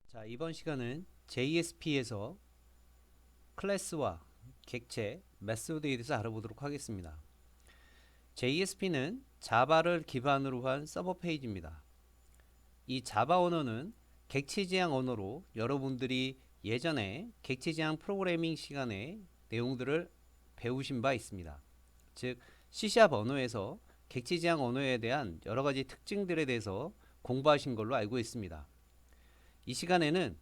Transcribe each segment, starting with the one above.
자, 이번 시간은 JSP에서 클래스와 객체, 메소드에 대해서 알아보도록 하겠습니다. JSP는 자바를 기반으로 한 서버 페이지입니다. 이 자바 언어는 객체 지향 언어로 여러분들이 예전에 객체 지향 프로그래밍 시간에 내용들을 배우신 바 있습니다. 즉 C# 언어에서 객체 지향 언어에 대한 여러 가지 특징들에 대해서 공부하신 걸로 알고 있습니다. 이 시간에는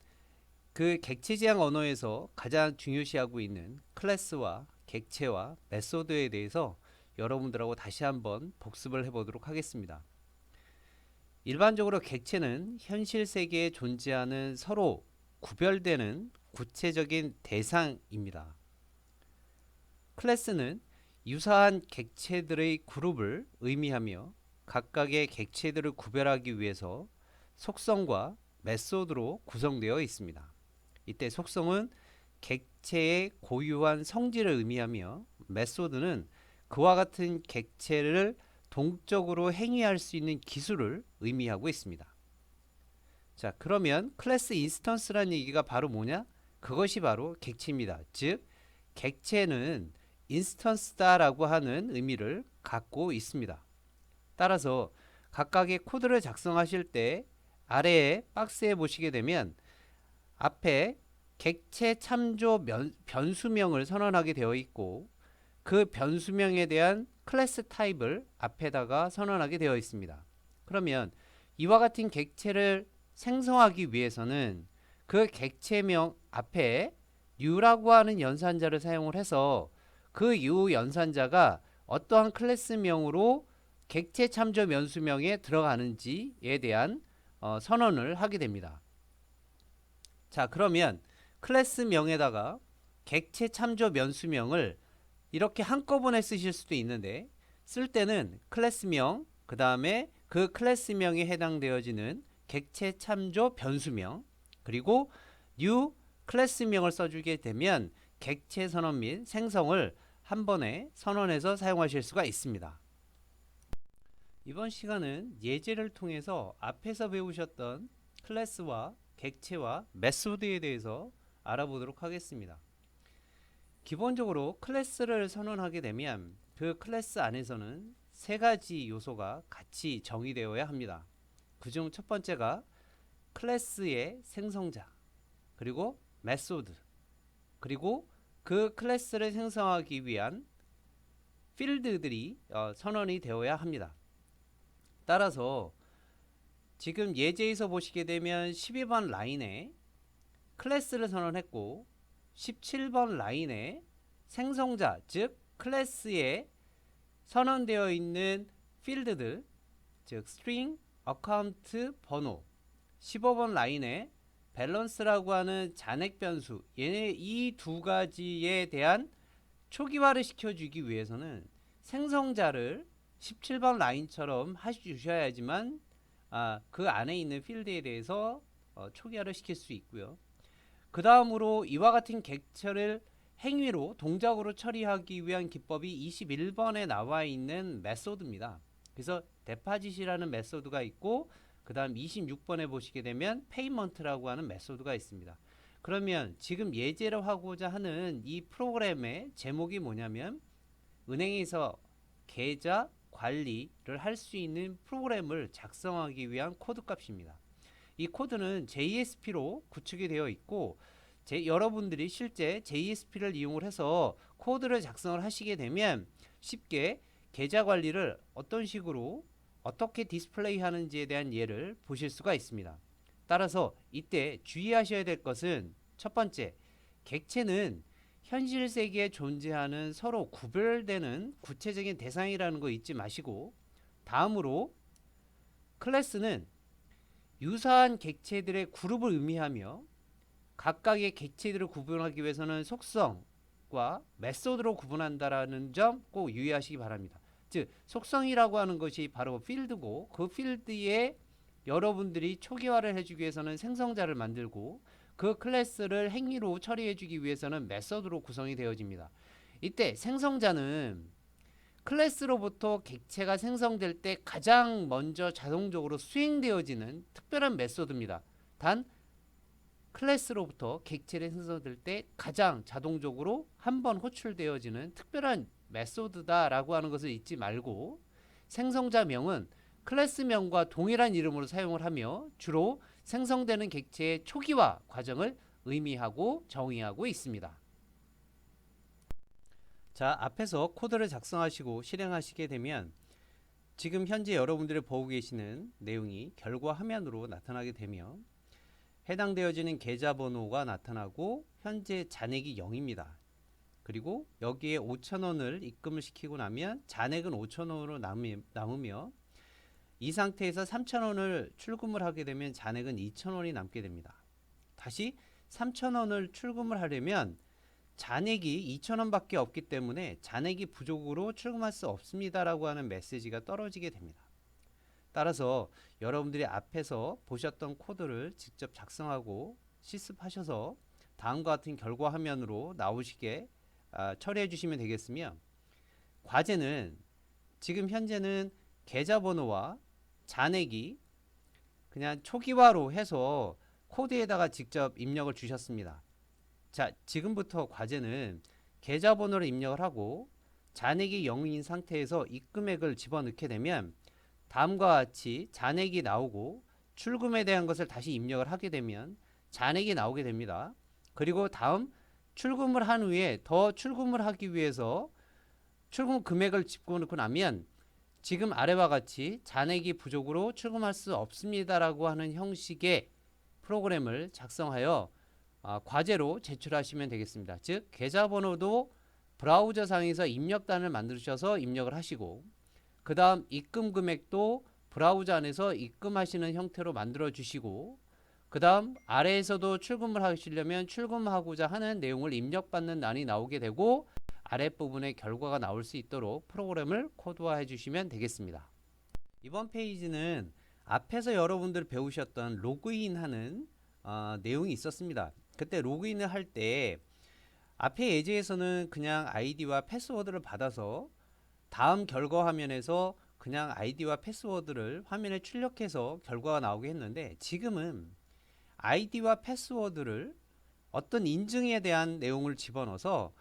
그 객체 지향 언어에서 가장 중요시하고 있는 클래스와 객체와 메소드에 대해서 여러분들하고 다시 한번 복습을 해보도록 하겠습니다. 일반적으로 객체는 현실 세계에 존재하는 서로 구별되는 구체적인 대상입니다. 클래스는 유사한 객체들의 그룹을 의미하며 각각의 객체들을 구별하기 위해서 속성과 메소드로 구성되어 있습니다. 이때 속성은 객체의 고유한 성질을 의미하며 메소드는 그와 같은 객체를 동적으로 행위할 수 있는 기술을 의미하고 있습니다. 자, 그러면 클래스 인스턴스라는 얘기가 바로 뭐냐? 그것이 바로 객체입니다. 즉, 객체는 인스턴스다라고 하는 의미를 갖고 있습니다. 따라서 각각의 코드를 작성하실 때 아래에 박스에 보시게 되면 앞에 객체 참조 변수명을 선언하게 되어 있고 그 변수명에 대한 클래스 타입을 앞에다가 선언하게 되어 있습니다. 그러면 이와 같은 객체를 생성하기 위해서는 그 객체명 앞에 new라고 하는 연산자를 사용을 해서 그 new 연산자가 어떠한 클래스명으로 객체 참조 변수명에 들어가는지에 대한 선언을 하게 됩니다. 자, 그러면 클래스명에다가 객체 참조 변수명을 이렇게 한꺼번에 쓰실 수도 있는데 쓸 때는 클래스명 그 다음에 그 클래스명에 해당되어지는 객체 참조 변수명 그리고 new 클래스명을 써주게 되면 객체 선언 및 생성을 한 번에 선언해서 사용하실 수가 있습니다. 이번 시간은 예제를 통해서 앞에서 배우셨던 클래스와 객체와 메소드에 대해서 알아보도록 하겠습니다. 기본적으로 클래스를 선언하게 되면 그 클래스 안에서는 세 가지 요소가 같이 정의되어야 합니다. 그중 첫 번째가 클래스의 생성자, 그리고 메소드, 그리고 그 클래스를 생성하기 위한 필드들이 선언이 되어야 합니다. 따라서 지금 예제에서 보시게 되면 12번 라인에 클래스를 선언했고 17번 라인에 생성자 즉 클래스에 선언되어 있는 필드들 즉 string, account, 번호 15번 라인에 밸런스라고 하는 잔액 변수 얘네 이 두 가지에 대한 초기화를 시켜주기 위해서는 생성자를 17번 라인처럼 해주셔야지만 그 안에 있는 필드에 대해서 초기화를 시킬 수 있고요. 그 다음으로 이와 같은 객체를 행위로 동작으로 처리하기 위한 기법이 21번에 나와 있는 메소드입니다. 그래서 데파짓이라는 메소드가 있고 그 다음 26번에 보시게 되면 페이먼트라고 하는 메소드가 있습니다. 그러면 지금 예제로 하고자 하는 이 프로그램의 제목이 뭐냐면 은행에서 계좌 관리를 할 수 있는 프로그램을 작성하기 위한 코드 값입니다. 이 코드는 JSP로 구축이 되어 있고 여러분들이 실제 JSP를 이용을 해서 코드를 작성을 하시게 되면 쉽게 계좌 관리를 어떤 식으로 어떻게 디스플레이 하는지에 대한 예를 보실 수가 있습니다. 따라서 이때 주의하셔야 될 것은 첫 번째, 객체는 현실 세계에 존재하는 서로 구별되는 구체적인 대상이라는 거 잊지 마시고 다음으로 클래스는 유사한 객체들의 그룹을 의미하며 각각의 객체들을 구분하기 위해서는 속성과 메소드로 구분한다라는 점 꼭 유의하시기 바랍니다. 즉 속성이라고 하는 것이 바로 필드고 그 필드에 여러분들이 초기화를 해주기 위해서는 생성자를 만들고 그 클래스를 행위로 처리해주기 위해서는 메소드로 구성이 되어집니다. 이때 생성자는 클래스로부터 객체가 생성될 때 가장 먼저 자동적으로 수행되어지는 특별한 메소드입니다. 단 클래스로부터 객체를 생성될 때 가장 자동적으로 한 번 호출되어지는 특별한 메소드다라고 하는 것을 잊지 말고, 생성자명은 클래스명과 동일한 이름으로 사용을 하며 주로 생성되는 객체의 초기화 과정을 의미하고 정의하고 있습니다. 자, 앞에서 코드를 작성하시고 실행하시게 되면 지금 현재 여러분들이 보고 계시는 내용이 결과 화면으로 나타나게 되며 해당되어지는 계좌번호가 나타나고 현재 잔액이 0입니다. 그리고 여기에 5,000원을 입금을 시키고 나면 잔액은 5,000원으로 남으며 이 상태에서 3,000원을 출금을 하게 되면 잔액은 2,000원이 남게 됩니다. 다시 3,000원을 출금을 하려면 잔액이 2,000원 밖에 없기 때문에 잔액이 부족으로 출금할 수 없습니다 라고 하는 메시지가 떨어지게 됩니다. 따라서 여러분들이 앞에서 보셨던 코드를 직접 작성하고 실습하셔서 다음과 같은 결과 화면으로 나오시게 처리해 주시면 되겠으며, 과제는 지금 현재는 계좌번호와 잔액이 그냥 초기화로 해서 코드에다가 직접 입력을 주셨습니다. 자, 지금부터 과제는 계좌번호를 입력을 하고 잔액이 0인 상태에서 입금액을 집어넣게 되면 다음과 같이 잔액이 나오고 출금에 대한 것을 다시 입력을 하게 되면 잔액이 나오게 됩니다. 그리고 다음 출금을 한 후에 더 출금을 하기 위해서 출금 금액을 집어넣고 나면 지금 아래와 같이 잔액이 부족으로 출금할 수 없습니다라고 하는 형식의 프로그램을 작성하여 과제로 제출하시면 되겠습니다. 즉 계좌번호도 브라우저상에서 입력단을 만드셔서 입력을 하시고, 그 다음 입금 금액도 브라우저 안에서 입금하시는 형태로 만들어 주시고, 그 다음 아래에서도 출금을 하시려면 출금하고자 하는 내용을 입력받는 란이 나오게 되고 아랫부분에 결과가 나올 수 있도록 프로그램을 코드화해 주시면 되겠습니다. 이번 페이지는 앞에서 여러분들 배우셨던 로그인하는 내용이 있었습니다. 그때 로그인을 할 때 앞에 예제에서는 그냥 아이디와 패스워드를 받아서 다음 결과 화면에서 그냥 아이디와 패스워드를 화면에 출력해서 결과가 나오게 했는데, 지금은 아이디와 패스워드를 어떤 인증에 대한 내용을 집어넣어서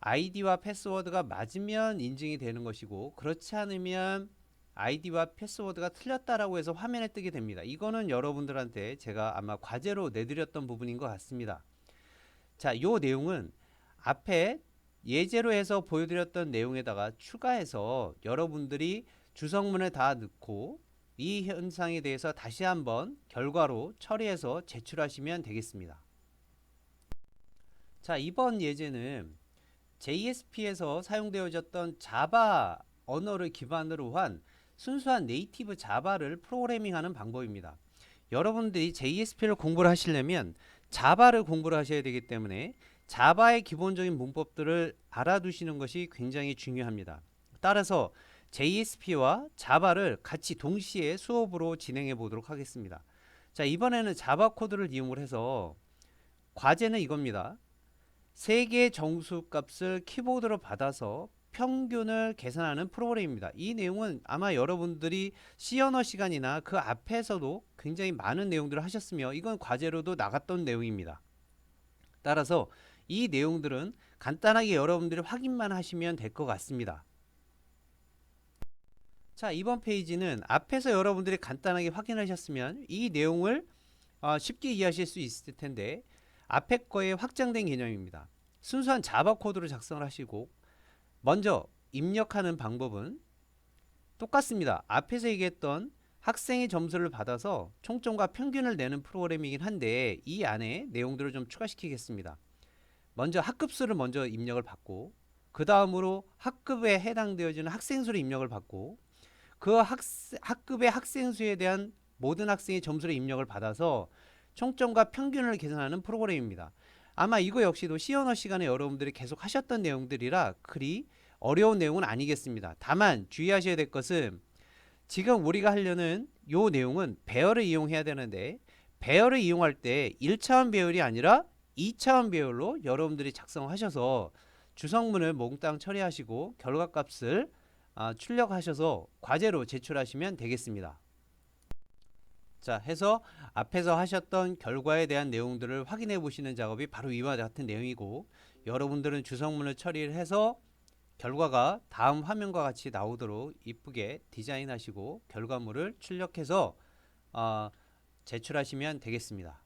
아이디와 패스워드가 맞으면 인증이 되는 것이고, 그렇지 않으면 아이디와 패스워드가 틀렸다라고 해서 화면에 뜨게 됩니다. 이거는 여러분들한테 제가 아마 과제로 내드렸던 부분인 것 같습니다. 자, 요 내용은 앞에 예제로 해서 보여드렸던 내용에다가 추가해서 여러분들이 주성문을 다 넣고 이 현상에 대해서 다시 한번 결과로 처리해서 제출하시면 되겠습니다. 자, 이번 예제는 JSP에서 사용되어졌던 자바 언어를 기반으로 한 순수한 네이티브 자바를 프로그래밍하는 방법입니다. 여러분들이 JSP를 공부를 하시려면 자바를 공부를 하셔야 되기 때문에 자바의 기본적인 문법들을 알아두시는 것이 굉장히 중요합니다. 따라서 JSP와 자바를 같이 동시에 수업으로 진행해 보도록 하겠습니다. 자, 이번에는 자바 코드를 이용을 해서 과제는 이겁니다. 3개의 정수값을 키보드로 받아서 평균을 계산하는 프로그램입니다. 이 내용은 아마 여러분들이 C 언어 시간이나 그 앞에서도 굉장히 많은 내용들을 하셨으며 이건 과제로도 나갔던 내용입니다. 따라서 이 내용들은 간단하게 여러분들이 확인만 하시면 될 것 같습니다. 자, 이번 페이지는 앞에서 여러분들이 간단하게 확인하셨으면 이 내용을 쉽게 이해하실 수 있을 텐데, 앞에 거에 확장된 개념입니다. 순수한 자바 코드를 작성을 하시고 먼저 입력하는 방법은 똑같습니다. 앞에서 얘기했던 학생의 점수를 받아서 총점과 평균을 내는 프로그램이긴 한데 이 안에 내용들을 좀 추가시키겠습니다. 먼저 학급수를 먼저 입력을 받고, 그 다음으로 학급에 해당되어지는 학생수를 입력을 받고, 그 학급의 학생수에 대한 모든 학생의 점수를 입력을 받아서 총점과 평균을 계산하는 프로그램입니다. 아마 이거 역시도 C 언어 시간에 여러분들이 계속 하셨던 내용들이라 그리 어려운 내용은 아니겠습니다. 다만 주의하셔야 될 것은 지금 우리가 하려는 요 내용은 배열을 이용해야 되는데, 배열을 이용할 때 1차원 배열이 아니라 2차원 배열로 여러분들이 작성하셔서 주성문을 몽땅 처리하시고 결과값을 출력하셔서 과제로 제출하시면 되겠습니다. 자, 해서 앞에서 하셨던 결과에 대한 내용들을 확인해 보시는 작업이 바로 이와 같은 내용이고, 여러분들은 주성문을 처리를 해서 결과가 다음 화면과 같이 나오도록 이쁘게 디자인하시고 결과물을 출력해서 제출하시면 되겠습니다.